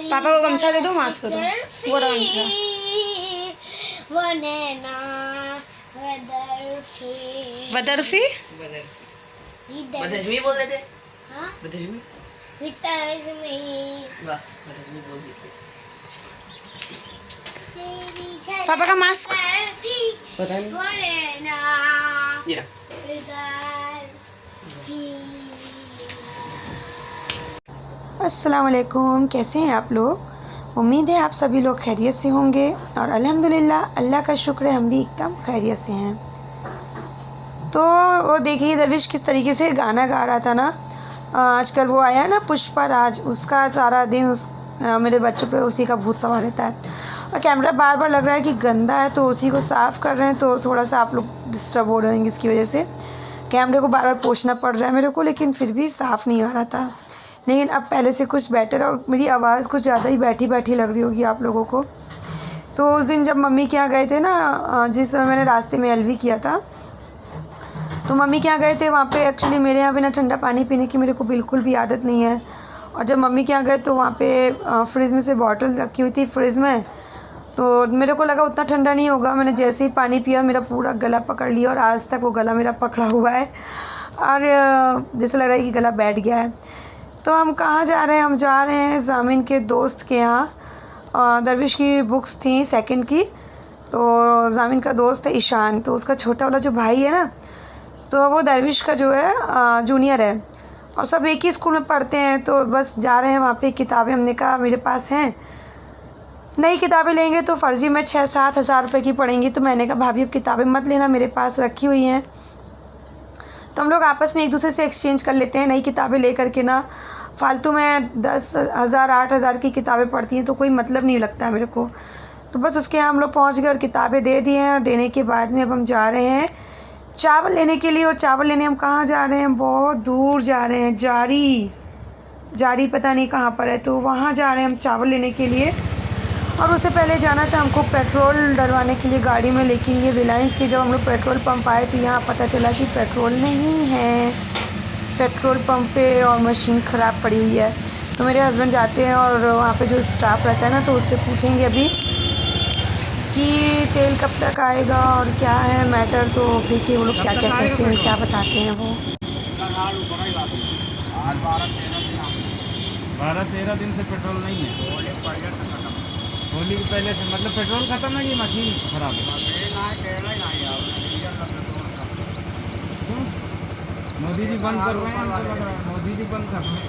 पापा को गमछा दे दो, मास्क दो, वो गमछा। बदरफी बदहजमी बोल रहे थे। हाँ? बदहजमी वाह, बदहजमी बोल देते। पापा का मास्क पता नहीं ये रहा। अस्सलाम वालेकुम, कैसे हैं आप लोग? उम्मीद है आप सभी लोग खैरियत से होंगे और अल्हम्दुलिल्लाह अल्लाह का शुक्र है हम भी एकदम खैरियत से हैं। तो वो देखिए दरविश किस तरीके से गाना गा रहा था ना। आजकल वो आया ना पुष्पा राज, उसका सारा दिन मेरे बच्चों पे उसी का भूत सवार रहता है। और कैमरा बार बार लग रहा है कि गंदा है, तो उसी को साफ़ कर रहे हैं, तो थोड़ा सा आप लोग डिस्टर्ब हो रहे हैं इसकी वजह से। कैमरे को बार बार पोंछना पड़ रहा है मेरे को, लेकिन फिर भी साफ़ नहीं आ रहा था। लेकिन अब पहले से कुछ बेटर, और मेरी आवाज़ कुछ ज़्यादा ही बैठी बैठी लग रही होगी आप लोगों को। तो उस दिन जब मम्मी के यहाँ गए थे ना, जिस समय मैंने रास्ते में एलवी किया था, तो मम्मी के यहाँ गए थे, वहाँ पे एक्चुअली मेरे यहाँ बिना ठंडा पानी पीने की मेरे को बिल्कुल भी आदत नहीं है। और जब मम्मी के यहाँ गए तो वहाँ पे फ्रिज में से बॉटल रखी हुई थी फ्रिज में, तो मेरे को लगा उतना ठंडा नहीं होगा। मैंने जैसे ही पानी पिया मेरा पूरा गला पकड़ लिया, और आज तक वो गला मेरा पकड़ा हुआ है और जैसे लग रहा है कि गला बैठ गया है। तो हम कहाँ जा रहे हैं? हम जा रहे हैं ज़ामिन के दोस्त के यहाँ। दरविश की बुक्स थी सेकंड की, तो ज़ामिन का दोस्त है ईशान, तो उसका छोटा वाला जो भाई है ना, तो वो दरविश का जो है जूनियर है, और सब एक ही स्कूल में पढ़ते हैं। तो बस जा रहे हैं वहाँ पे। किताबें हमने कहा मेरे पास हैं, नई किताबें लेंगे तो फ़र्ज़ी में 6-7 हज़ार रुपये की पड़ेंगी। तो मैंने कहा भाभी अब किताबें मत लेना, मेरे पास रखी हुई हैं। तो हम लोग आपस में एक दूसरे से एक्सचेंज कर लेते हैं नई किताबें ले करके ना। फालतू में 10,000 8,000 की किताबें पढ़ती हैं तो कोई मतलब नहीं लगता है मेरे को। तो बस उसके यहाँ हम लोग पहुँच गए और किताबें दे दी हैं। देने के बाद में अब हम जा रहे हैं चावल लेने के लिए। और चावल लेने हम कहाँ जा रहे हैं? बहुत दूर जा रहे हैं, जारी पता नहीं कहाँ पर है, तो वहाँ जा रहे हैं हम चावल लेने के लिए। और उससे पहले जाना था हमको पेट्रोल डलवाने के लिए गाड़ी में, लेकिन ये रिलायंस की जब हम लोग पेट्रोल पंप आए तो यहाँ पता चला कि पेट्रोल नहीं है पेट्रोल पंप पे, और मशीन ख़राब पड़ी हुई है। तो मेरे हस्बैंड जाते हैं और वहाँ पे जो स्टाफ रहता है ना, तो उससे पूछेंगे अभी कि तेल कब तक आएगा और क्या है मैटर। तो देखिए वो लोग क्या क्या कहते हैं, क्या बताते हैं वो। 12-13 दिन से पेट्रोल नहीं है। होली के पहले से मतलब पेट्रोल खत्म है, ये मशीन खराब है। मोदी जी बंद कर रहे हैं, हमको लग रहा है मोदी जी बंद कर रहे हैं।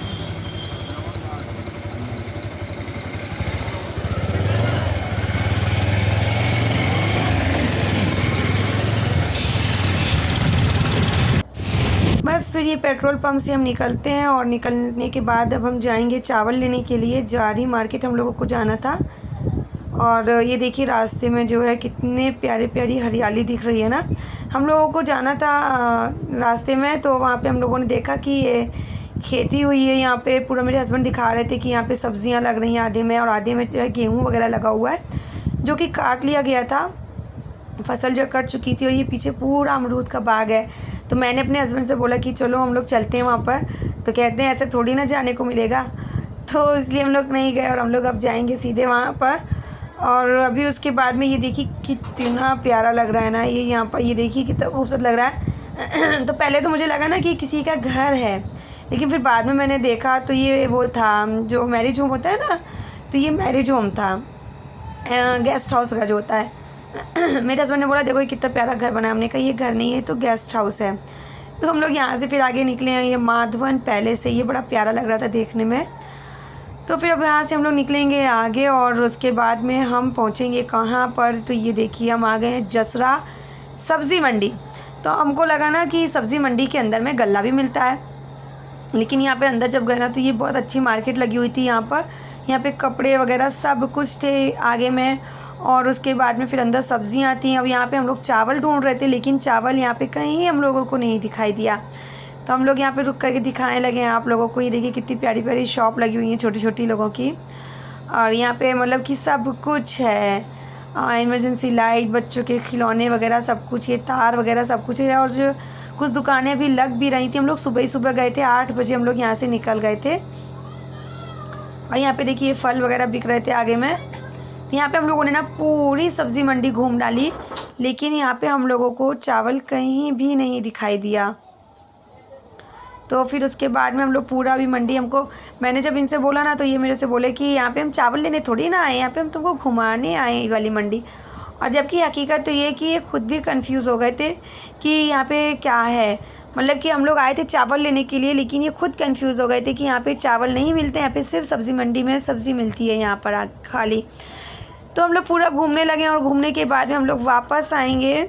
बस फिर ये पेट्रोल पंप से हम निकलते हैं, और निकलने के बाद अब हम जाएंगे चावल लेने के लिए। जारी मार्केट हम लोगों को जाना था। और ये देखिए रास्ते में जो है कितने प्यारी प्यारी हरियाली दिख रही है ना। हम लोगों को जाना था रास्ते में, तो वहाँ पे हम लोगों ने देखा कि ये खेती हुई है यहाँ पे। पूरा मेरे हस्बैंड दिखा रहे थे कि यहाँ पे सब्जियाँ लग रही हैं आधे में, और आधे में जो है गेहूँ वगैरह लगा हुआ है, जो कि काट लिया गया था, फसल जो कट चुकी थी। और ये पीछे पूरा अमरूद का बाग है। तो मैंने अपने हस्बैंड से बोला कि चलो हम लोग चलते हैं वहाँ पर। तो कहते हैं ऐसे थोड़ी ना जाने को मिलेगा, तो इसलिए हम लोग नहीं गए, और हम लोग अब जाएंगे सीधे वहाँ पर। और अभी उसके बाद में ये देखिए कितना प्यारा लग रहा है ना ये यहाँ पर, ये देखिए कितना खूबसूरत लग रहा है। तो पहले तो मुझे लगा ना कि किसी का घर है, लेकिन फिर बाद में मैंने देखा तो ये वो था जो मैरिज होम होता है ना, तो ये मैरिज होम था, गेस्ट हाउस का जो होता है। मेरे हस्बैंड ने बोला देखो ये कितना प्यारा घर बना है। हमने कहा ये घर नहीं है, तो गेस्ट हाउस है। तो हम लोग यहाँ से फिर आगे निकले हैं, ये माधवन पैलेस है, ये बड़ा प्यारा लग रहा था देखने में। तो फिर अब यहाँ से हम लोग निकलेंगे आगे, और उसके बाद में हम पहुँचेंगे कहाँ पर? तो ये देखिए हम आ गए हैं जसरा सब्ज़ी मंडी। तो हमको लगा ना कि सब्ज़ी मंडी के अंदर में गल्ला भी मिलता है, लेकिन यहाँ पे अंदर जब गए ना तो ये बहुत अच्छी मार्केट लगी हुई थी यहाँ पर। यहाँ पे कपड़े वगैरह सब कुछ थे आगे में, और उसके बाद में फिर अंदर सब्ज़ियाँ थी। अब यहाँ पे हम लोग चावल ढूंढ रहे थे, लेकिन चावल यहाँ पे कहीं हम लोगों को नहीं दिखाई दिया। तो हम लोग यहाँ पे रुक करके दिखाने लगे हैं आप लोगों को। ये देखिए कितनी प्यारी प्यारी शॉप लगी हुई हैं छोटी छोटी लोगों की, और यहाँ पे मतलब कि सब कुछ है। इमरजेंसी लाइट, बच्चों के खिलौने वगैरह सब कुछ, ये तार वगैरह सब कुछ है। और जो कुछ दुकानें अभी लग भी रही थी। हम लोग सुबह ही सुबह गए थे, 8 बजे हम लोग यहाँ से निकल गए थे। और यहाँ पे देखिए फल वगैरह बिक रहे थे आगे में। तो यहाँ पे हम लोगों ने ना पूरी सब्ज़ी मंडी घूम डाली, लेकिन यहाँ पे हम लोगों को चावल कहीं भी नहीं दिखाई दिया। तो फिर उसके बाद में हम लोग पूरा भी मंडी मैंने जब इनसे बोला ना, तो ये मेरे से बोले कि यहाँ पे हम चावल लेने थोड़ी ना आए, यहाँ पे हम तुमको घुमाने आए ये वाली मंडी। और जबकि हकीकत तो ये कि ये खुद भी कंफ्यूज हो गए थे कि यहाँ पे क्या है। मतलब कि हम लोग आए थे चावल लेने के लिए, लेकिन ये खुद कंफ्यूज हो गए थे कि यहाँ पे चावल नहीं मिलते, यहाँ पे सिर्फ सब्ज़ी मंडी में सब्ज़ी मिलती है यहाँ पर खाली। तो हम लोग पूरा घूमने लगे और घूमने के बाद में हम लोग वापस आएंगे।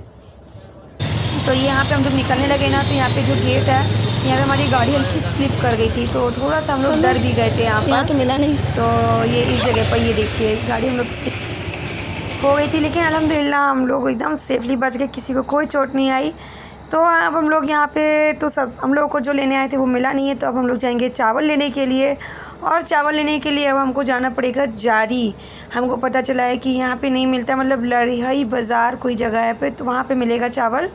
तो यहाँ पे हम लोग निकलने लगे ना, तो यहाँ पे जो गेट है, यहाँ पे हमारी गाड़ी हल्की स्लिप कर गई थी, तो थोड़ा सा हम लोग डर भी गए थे यहाँ तो मिला नहीं। तो ये इस जगह पर ये देखिए गाड़ी हम लोग स्लिप हो गई थी, लेकिन अल्हम्दुलिल्लाह हम लोग एकदम सेफली बच गए, किसी को कोई चोट नहीं आई। तो अब हम लोग यहाँ पे तो सब हम लोग को जो लेने आए थे वो मिला नहीं है। तो अब हम लोग जाएंगे चावल लेने के लिए, और चावल लेने के लिए अब हमको जाना पड़ेगा जारी। हमको पता चला है कि यहाँ पे नहीं मिलता, मतलब लड़ियाई बाज़ार कोई जगह है पे, तो वहाँ पे मिलेगा चावल।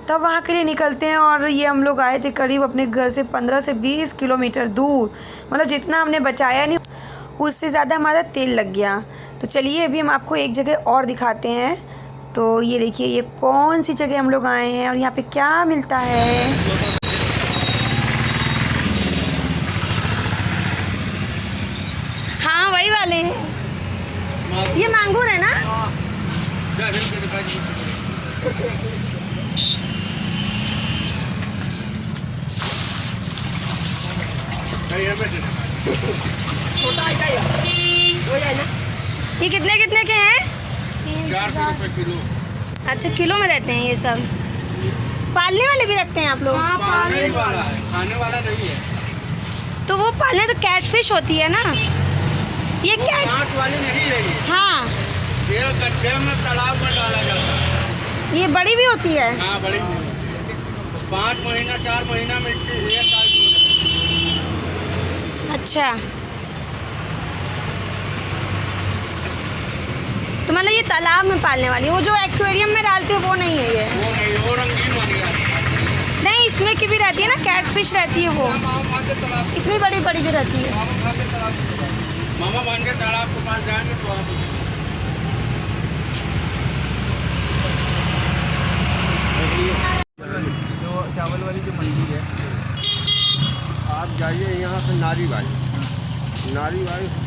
तब वहाँ के लिए निकलते हैं। और ये हम लोग आए थे करीब अपने घर से 15 से 20 किलोमीटर दूर, मतलब जितना हमने बचाया नहीं उससे ज़्यादा हमारा तेल लग गया। तो चलिए अभी हम आपको एक जगह और दिखाते हैं। तो ये देखिए ये कौन सी जगह हम लोग आए हैं और यहाँ पे क्या मिलता है। हाँ वही वाले हैं, ये मांगूर है ना। ये कितने कितने के हैं? 400 रुपये किलो। अच्छा किलो में रहते हैं ये सब। पालने वाले भी रखते हैं आप लोग? हाँ, पालने वाला है, खाने वाला नहीं है। तो वो पालने तो कैटफिश होती है ना, ये कैट कांट वाली नहीं है ये। हाँ ये गड्ढे में तालाब में डाला जाता है। ये बड़ी भी होती है? हाँ बड़ी, 5 महीना 4 महीना में इसकी 1 साल की होती है। अच्छा तो मतलब ये तालाब में पालने वाली, वो जो एक्वेरियम में डालते हैं वो नहीं है ये? वो नहीं, वो रंगीन वाली है। नहीं इसमें की भी रहती है ना, कैटफिश रहती है वो, इतनी बड़ी बड़ी जो रहती है। मामा मान के तालाब के पास जाएंगे तो आप जो चावल वाली जो मंडी है, आप जाइए यहाँ से नारीबाई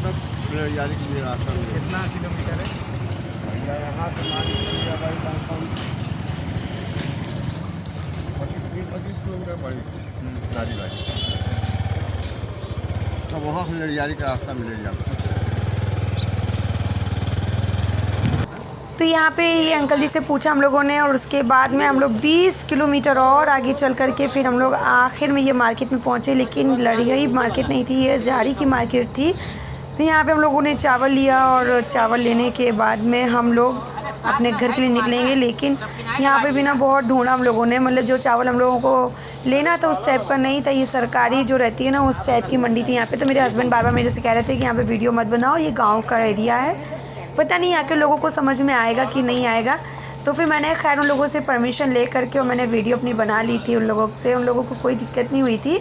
तक जाने के लिए रास्ता में। कितना किलोमीटर है यहाँ से नारीबाई? 25 किलोमीटर बड़ी नारीबाई। तो वहाँ से लड़ियारी का रास्ता मिलेगा। तो यहाँ पे ये अंकल जी से पूछा हम लोगों ने, और उसके बाद में हम लोग 20 किलोमीटर और आगे चल कर के फिर हम लोग आखिर में ये मार्केट में पहुँचे। लेकिन लड़ियाई मार्केट नहीं थी, ये जारी की मार्केट थी। तो यहाँ पे हम लोगों ने चावल लिया, और चावल लेने के बाद में हम लोग अपने घर के लिए निकलेंगे। लेकिन यहाँ पे भी ना बहुत ढूंढा हम लोगों ने, मतलब जो चावल हम लोगों को लेना था उस टाइप का नहीं था। ये सरकारी जो रहती है ना उस टाइप की मंडी थी यहाँ पे। तो मेरे हस्बैंड बार बार मेरे से कह रहे थे कि यहाँ पे वीडियो मत बनाओ, ये गाँव का एरिया है, पता नहीं यहाँ के लोगों को समझ में आएगा कि नहीं आएगा। तो फिर मैंने खैर उन लोगों से परमिशन ले करके और मैंने वीडियो अपनी बना ली थी उन लोगों से, उन लोगों को कोई दिक्कत नहीं हुई थी।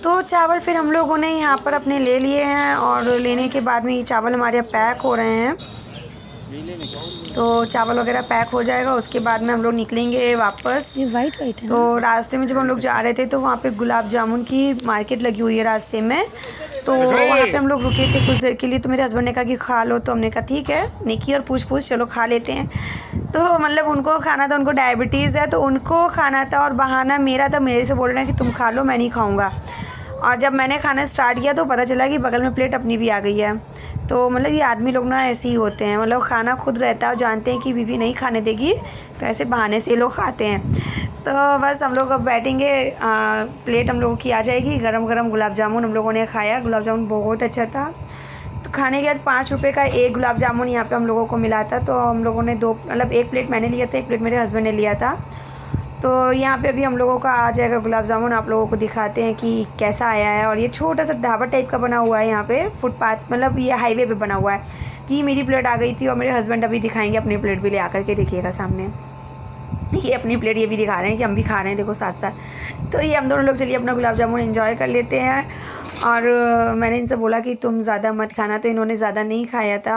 तो चावल फिर हम लोगों ने यहाँ पर अपने ले लिए हैं, और लेने के बाद में ये चावल हमारे यहाँ पैक हो रहे हैं। तो चावल वगैरह पैक हो जाएगा, उसके बाद में हम लोग निकलेंगे वापस। ये वाइट है। तो रास्ते में जब हम लोग जा रहे थे तो वहाँ पे गुलाब जामुन की मार्केट लगी हुई है रास्ते में। तो वहाँ पे हम लोग रुके थे कुछ देर के लिए। तो मेरे हस्बैंड ने कहा कि खा लो, तो हमने कहा ठीक है, निकी और पूछ चलो खा लेते हैं। तो मतलब उनको खाना था, उनको डायबिटीज़ है तो उनको खाना था, और बहाना मेरा था, मेरे से बोल रहे हैं कि तुम खा लो मैं नहीं खाऊँगा। और जब मैंने खाना स्टार्ट किया तो पता चला कि बगल में प्लेट अपनी भी आ गई है। तो मतलब ये आदमी लोग ना ऐसे ही होते हैं, मतलब खाना खुद रहता है और जानते हैं कि बीवी नहीं खाने देगी, तो ऐसे बहाने से ये लोग खाते हैं। तो बस हम लोग अब बैठेंगे, प्लेट हम लोगों की आ जाएगी, गरम गरम गुलाब जामुन हम लोगों ने खाया। गुलाब जामुन बहुत अच्छा था। तो खाने के बाद 5 रुपये का एक गुलाब जामुन यहाँ पे हम लोगों को मिला था। तो हम लोगों ने एक प्लेट मैंने लिया था, एक प्लेट मेरे हस्बैंड ने लिया था। तो यहाँ पे अभी हम लोगों का आ जाएगा गुलाब जामुन, आप लोगों को दिखाते हैं कि कैसा आया है। और ये छोटा सा ढाबा टाइप का बना हुआ है यहाँ पे, फुटपाथ, मतलब ये हाईवे पे बना हुआ है। तो ये मेरी प्लेट आ गई थी, और मेरे हस्बैंड अभी दिखाएंगे अपनी प्लेट भी ले आकर के, देखिएगा सामने। ये अपनी प्लेट ये भी दिखा रहे हैं कि हम भी खा रहे हैं, देखो साथ साथ। तो ये हम दोनों लोग चलिए अपना गुलाब जामुन एंजॉय कर लेते हैं। और मैंने इनसे बोला कि तुम ज़्यादा मत खाना, तो इन्होंने ज़्यादा नहीं खाया था।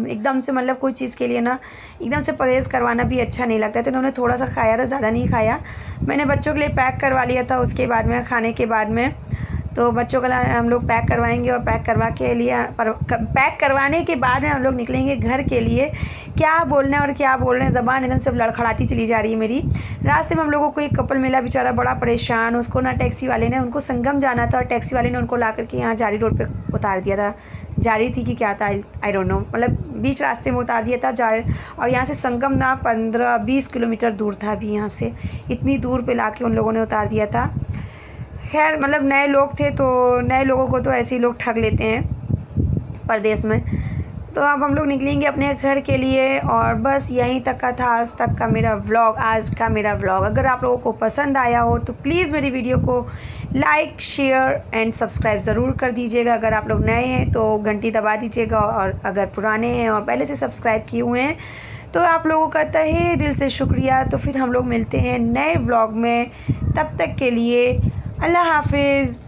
एकदम से मतलब कोई चीज़ के लिए ना एकदम से परहेज़ करवाना भी अच्छा नहीं लगता, तो इन्होंने थोड़ा सा खाया था, ज़्यादा नहीं खाया। मैंने बच्चों के लिए पैक करवा लिया था उसके बाद में, खाने के बाद में। तो बच्चों का हम लोग पैक करवाएंगे और पैक पैक करवाने के बाद में हम लोग निकलेंगे घर के लिए। क्या बोलना है और क्या बोल रहे हैं, ज़बान एकदम से लड़खड़ाती चली जा रही है मेरी। रास्ते में हम लोगों को एक कपल मिला, बेचारा बड़ा परेशान। उसको ना टैक्सी वाले ने, उनको संगम जाना था और टैक्सी वाले ने उनको ला करके यहाँ जारी रोड पर उतार दिया था। जारी थी कि क्या था, आई डोंट नो, मतलब बीच रास्ते में उतार दिया था जारी। और यहाँ से संगम ना 15-20 किलोमीटर दूर था अभी यहाँ से, इतनी दूर पे ला के उन लोगों ने उतार दिया था। खैर मतलब नए लोग थे, तो नए लोगों को तो ऐसे ही लोग ठग लेते हैं परदेश में। तो अब हम लोग निकलेंगे अपने घर के लिए। और बस यहीं तक का था आज तक का मेरा व्लॉग, आज का मेरा व्लॉग। अगर आप लोगों को पसंद आया हो तो प्लीज़ मेरी वीडियो को लाइक, शेयर एंड सब्सक्राइब ज़रूर कर दीजिएगा। अगर आप लोग नए हैं तो घंटी दबा दीजिएगा, और अगर पुराने हैं और पहले से सब्सक्राइब किए हुए हैं तो आप लोगों का तहे दिल से शुक्रिया। तो फिर हम लोग मिलते हैं नए व्लॉग में, तब तक के लिए अल्लाह हाफिज़।